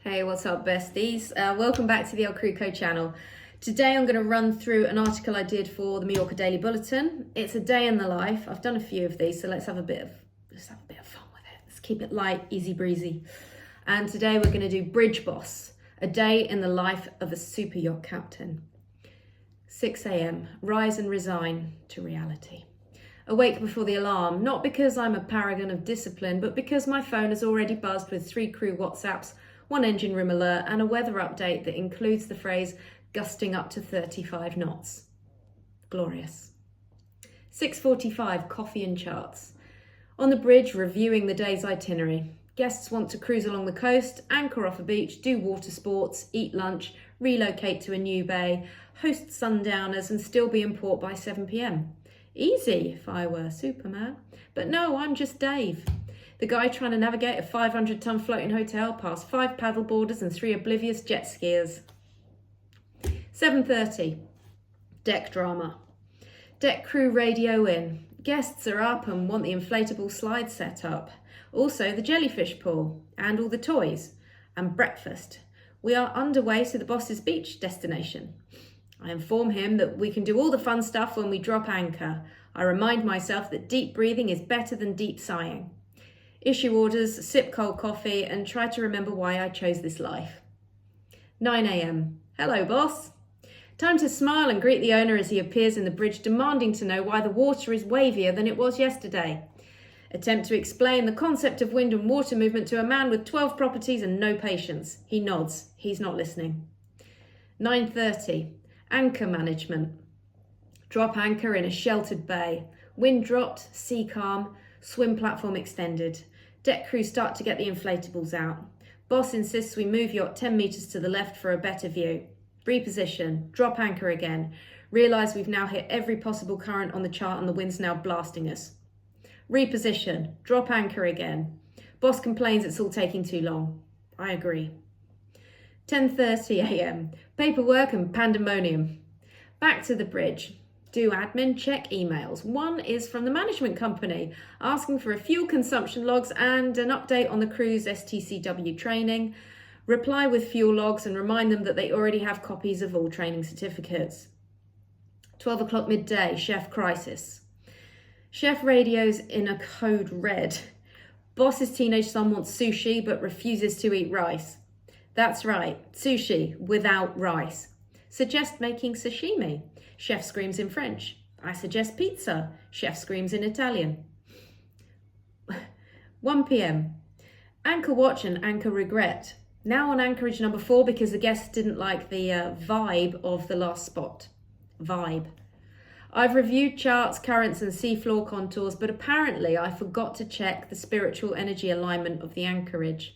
Hey, what's up, besties? Welcome back to the El Cruco channel. Today I'm going to run through an article I did for the Mallorca Daily Bulletin. It's a day in the life. I've done a few of these, so let's have a bit of fun with it. Let's keep it light, easy breezy. And today we're going to do Bridge Boss, a day in the life of a super yacht captain. 6 a.m. Rise and resign to reality. Awake before the alarm, not because I'm a paragon of discipline, but because my phone has already buzzed with 3 crew WhatsApps, 1 engine room alert, and a weather update that includes the phrase gusting up to 35 knots. Glorious. 6:45, coffee and charts. On the bridge, reviewing the day's itinerary. Guests want to cruise along the coast, anchor off a beach, do water sports, eat lunch, relocate to a new bay, host sundowners, and still be in port by 7 p.m. Easy if I were Superman. But no, I'm just Dave. The guy trying to navigate a 500-ton floating hotel past 5 paddleboarders and 3 oblivious jet skiers. 7:30, deck drama. Deck crew radio in. Guests are up and want the inflatable slide set up. Also the jellyfish pool and all the toys and breakfast. We are underway to the boss's beach destination. I inform him that we can do all the fun stuff when we drop anchor. I remind myself that deep breathing is better than deep sighing. Issue orders, sip cold coffee, and try to remember why I chose this life. 9 a.m. Hello, boss. Time to smile and greet the owner as he appears in the bridge, demanding to know why the water is wavier than it was yesterday. Attempt to explain the concept of wind and water movement to a man with 12 properties and no patience. He nods. He's not listening. 9:30. Anchor management. Drop anchor in a sheltered bay. Wind dropped, sea calm, swim platform extended. Deck crew start to get the inflatables out. Boss insists we move yacht 10 metres to the left for a better view. Reposition, drop anchor again. Realise we've now hit every possible current on the chart and the wind's now blasting us. Reposition, drop anchor again. Boss complains it's all taking too long. I agree. 10:30 a.m. Paperwork and pandemonium. Back to the bridge. Do admin, check emails. One is from the management company asking for a fuel consumption logs and an update on the crew's STCW training. Reply with fuel logs and remind them that they already have copies of all training certificates. 12 o'clock midday, chef crisis. Chef radios in a code red. Boss's teenage son wants sushi but refuses to eat rice. That's right, sushi without rice. Suggest making sashimi. Chef screams in French. I suggest pizza. Chef screams in Italian. 1 p.m. Anchor watch and anchor regret. Now on anchorage number 4 because the guests didn't like the vibe of the last spot. Vibe. I've reviewed charts, currents and seafloor contours, but apparently I forgot to check the spiritual energy alignment of the anchorage.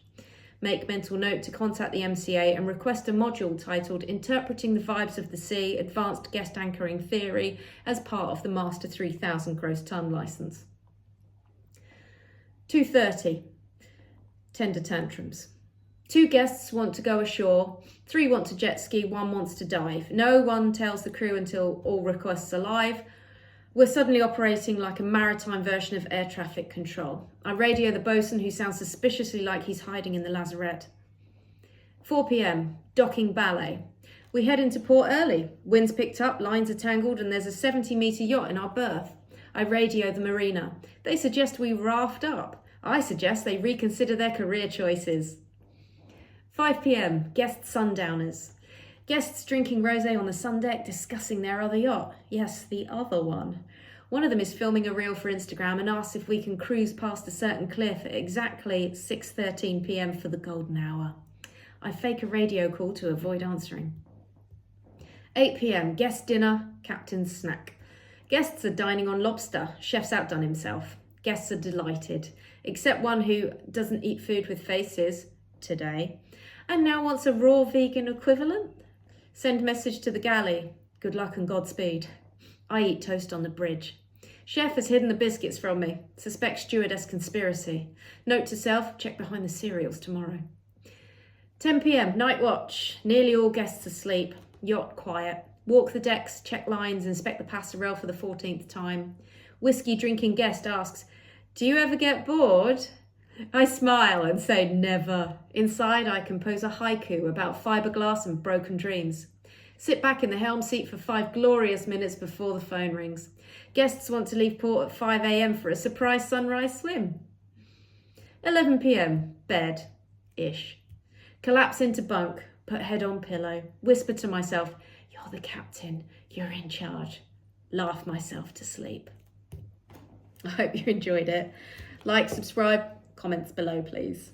Make mental note to contact the MCA and request a module titled Interpreting the Vibes of the Sea, Advanced Guest Anchoring Theory as part of the Master 3000 Gross Ton Licence. 2:30. Tender tantrums. 2 guests want to go ashore, 3 want to jet ski, 1 wants to dive. No one tells the crew until all requests are live. We're suddenly operating like a maritime version of air traffic control. I radio the bosun who sounds suspiciously like he's hiding in the lazarette. 4 p.m, docking ballet. We head into port early. Wind's picked up, lines are tangled, and there's a 70-metre yacht in our berth. I radio the marina. They suggest we raft up. I suggest they reconsider their career choices. 5 p.m, guest sundowners. Guests drinking rosé on the sun deck, discussing their other yacht. Yes, the other one. One of them is filming a reel for Instagram and asks if we can cruise past a certain cliff at exactly 6:13 p.m. for the golden hour. I fake a radio call to avoid answering. 8 p.m, guest dinner, captain's snack. Guests are dining on lobster. Chef's outdone himself. Guests are delighted, except one who doesn't eat food with faces today and now wants a raw vegan equivalent. Send message to the galley. Good luck and Godspeed. I eat toast on the bridge. Chef has hidden the biscuits from me. Suspect stewardess conspiracy. Note to self, check behind the cereals tomorrow. 10 p.m, night watch. Nearly all guests asleep. Yacht quiet. Walk the decks, check lines, inspect the passerelle for the 14th time. Whiskey drinking guest asks, do you ever get bored? I smile and say never. Inside, I compose a haiku about fiberglass and broken dreams. Sit back in the helm seat for 5 glorious minutes before the phone rings. Guests want to leave port at 5 a.m. for a surprise sunrise swim. 11 p.m. Bed-ish. Collapse into bunk, put head on pillow, whisper to myself, "You're the captain, you're in charge." Laugh myself to sleep. I hope you enjoyed it. Like, subscribe, comments below, please.